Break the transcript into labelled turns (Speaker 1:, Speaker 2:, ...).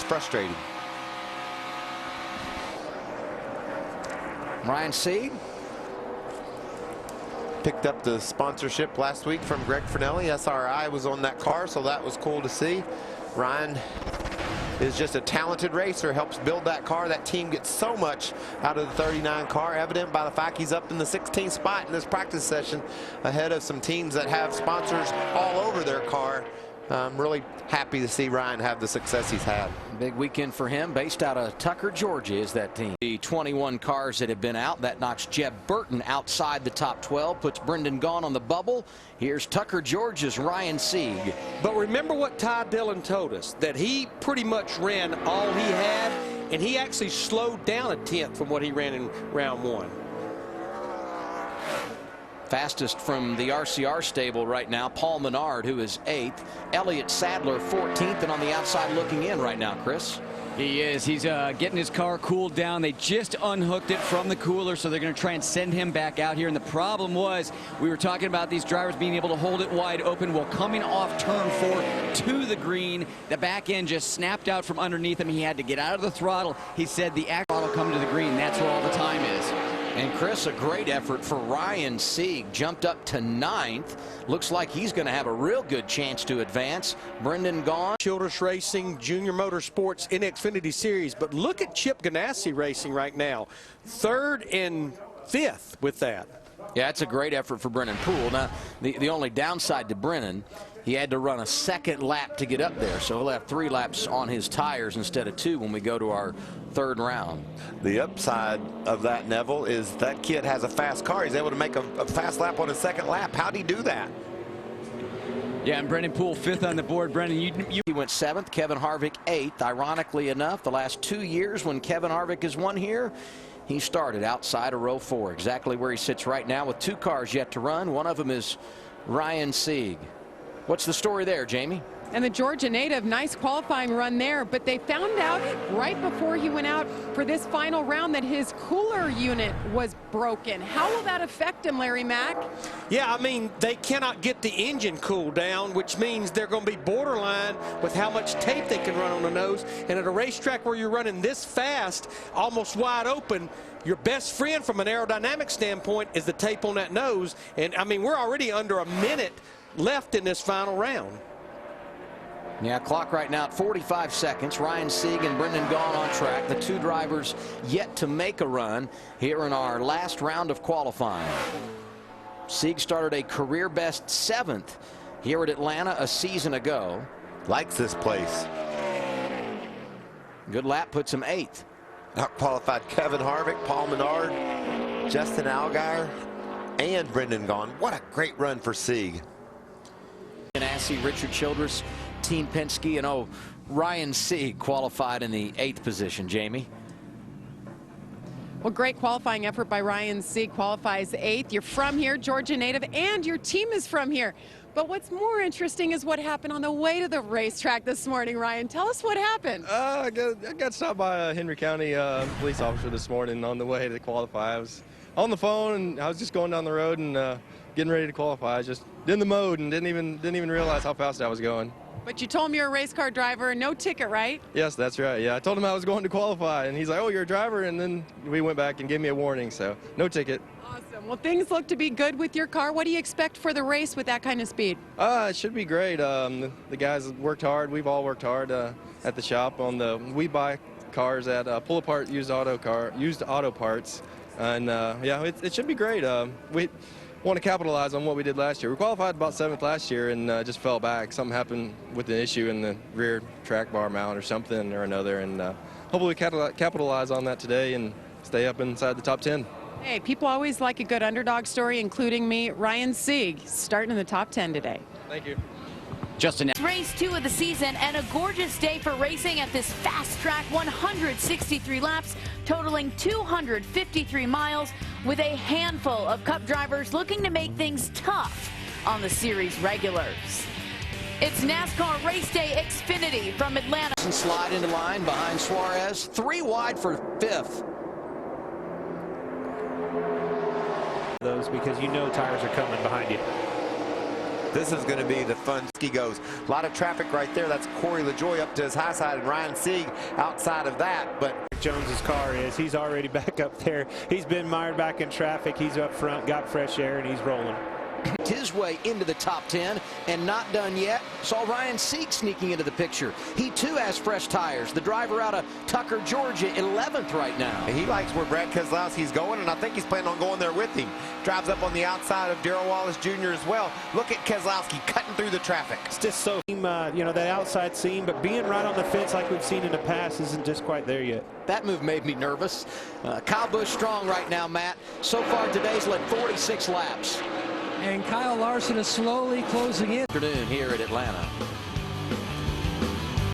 Speaker 1: frustrating.
Speaker 2: Ryan Sieg
Speaker 1: picked up the sponsorship last week from Greg Fernelli. SRI was on that car, so that was cool to see. Ryan is just a talented racer, helps build that car. That team gets so much out of the 39 car, evident by the fact he's up in the 16th spot in this practice session ahead of some teams that have sponsors all over their car. I'm really happy to see Ryan have the success he's had.
Speaker 2: Big weekend for him. Based out of Tucker, Georgia is that team. The 21 cars that have been out, that knocks Jeb Burton outside the top 12, puts Brendan Gaughan on the bubble. Here's Tucker, Georgia's Ryan Sieg.
Speaker 3: But remember what Ty Dillon told us, that he pretty much ran all he had, and he actually slowed down a tenth from what he ran in round one.
Speaker 2: Fastest from the RCR stable right now, Paul Menard, who is 8th. Elliott Sadler 14th, and on the outside looking in right now, Chris.
Speaker 4: He is. He's getting his car cooled down. They just unhooked it from the cooler, so they're going to try and send him back out here. And the problem was, we were talking about these drivers being able to hold it wide open while coming off turn 4 to the green. The back end just snapped out from underneath him. He had to get out of the throttle. He said the throttle come to the green. That's where all the time is.
Speaker 2: And Chris, a great effort for Ryan Sieg. Jumped up to 9th. Looks like he's going to have a real good chance to advance. Brendan Gaughan.
Speaker 3: Childress Racing, Junior Motorsports in Xfinity Series. But look at Chip Ganassi racing right now. 3rd and 5th with that.
Speaker 2: Yeah, it's a great effort for Brennan Poole. Now, the only downside to Brennan, he had to run a 2nd lap to get up there. So he'll have 3 laps on his tires instead of 2 when we go to our 3rd round.
Speaker 1: The upside of that, Neville, is that kid has a fast car. He's able to make a fast lap on his 2nd lap. How'd he do that?
Speaker 4: Yeah, and Brendan Poole 5th on the board. Brendan,
Speaker 2: He went 7th, Kevin Harvick 8th. Ironically enough, the last 2 years when Kevin Harvick has won here, he started outside of row 4, exactly where he sits right now with 2 cars yet to run. One of them is Ryan Sieg. What's the story there, Jamie?
Speaker 5: And the Georgia native, nice qualifying run there, but they found out right before he went out for this final round that his cooler unit was broken. How will that affect him, Larry Mack?
Speaker 3: Yeah, I mean, they cannot get the engine cooled down, which means they're going to be borderline with how much tape they can run on the nose. And at a racetrack where you're running this fast, almost wide open, your best friend from an aerodynamic standpoint is the tape on that nose. And, I mean, we're already under a minute left in this final round.
Speaker 2: Yeah, clock right now at 45 seconds. Ryan Sieg and Brendan Gaughan on track. The 2 drivers yet to make a run here in our last round of qualifying. Sieg started a career best 7th here at Atlanta a season ago.
Speaker 1: Likes this place.
Speaker 2: Good lap puts him 8th.
Speaker 1: Out-qualified Kevin Harvick, Paul Menard, Justin Allgaier, and Brendan Gaughan. What a great run for Sieg.
Speaker 2: Ganassi, Richard Childress, Team Penske, and Ryan Sieg qualified in the 8th position. Jamie.
Speaker 5: Well, great qualifying effort by Ryan Sieg. Qualifies 8th. You're from here, Georgia native, and your team is from here. But what's more interesting is what happened on the way to the racetrack this morning, Ryan. Tell us what happened.
Speaker 6: I got stopped by a Henry County police officer this morning on the way to qualify. I was on the phone, and I was just going down the road and getting ready to qualify. I was just in the mode and didn't even realize how fast I was going.
Speaker 5: But you told him you're a race car driver, no ticket, right?
Speaker 6: Yes, that's right. Yeah, I told him I was going to qualify, and he's like, "Oh, you're a driver," and then we went back and gave me a warning, so no ticket.
Speaker 5: Awesome. Well, things look to be good with your car. What do you expect for the race with that kind of speed?
Speaker 6: It should be great. The guys worked hard. We've all worked hard at the shop. We buy cars at pull apart used auto parts, and yeah, it should be great. We want to capitalize on what we did last year. We qualified about 7th last year and just fell back. Something happened with an issue in the rear track bar mount or something or another, and hopefully capitalize on that today and stay up inside the top 10.
Speaker 5: Hey, people always like a good underdog story, including me. Ryan Sieg starting in the top 10 today.
Speaker 6: Thank you.
Speaker 4: Justin.
Speaker 7: Race 2 of the season and a gorgeous day for racing at this fast track, 163 laps, totaling 253 miles, with a handful of Cup drivers looking to make things tough on the series regulars. It's NASCAR Race Day Xfinity from Atlanta.
Speaker 2: Slide into line behind Suarez, 3 wide for 5th.
Speaker 8: Those because you know tires are coming behind you.
Speaker 1: This is going to be the fun. Ski goes. A lot of traffic right there. That's Corey LaJoie up to his high side and Ryan Sieg outside of that. But
Speaker 8: Jones's car is. He's already back up there. He's been mired back in traffic. He's up front, got fresh air, and he's rolling.
Speaker 2: His way into the top 10 and not done yet. Saw Ryan Sieg sneaking into the picture. He too has fresh tires. The driver out of Tucker, Georgia, 11th right now.
Speaker 1: He likes where Brad Keselowski's going, and I think he's planning on going there with him. Drives up on the outside of Darrell Wallace Jr. as well. Look at Keselowski cutting through the traffic.
Speaker 8: It's just so, you know, that outside seam, but being right on the fence like we've seen in the past isn't just quite there yet.
Speaker 2: That move made me nervous. Kyle Busch strong right now, Matt. So far today's led 46 laps.
Speaker 9: And Kyle Larson is slowly closing in.
Speaker 2: Afternoon here at Atlanta.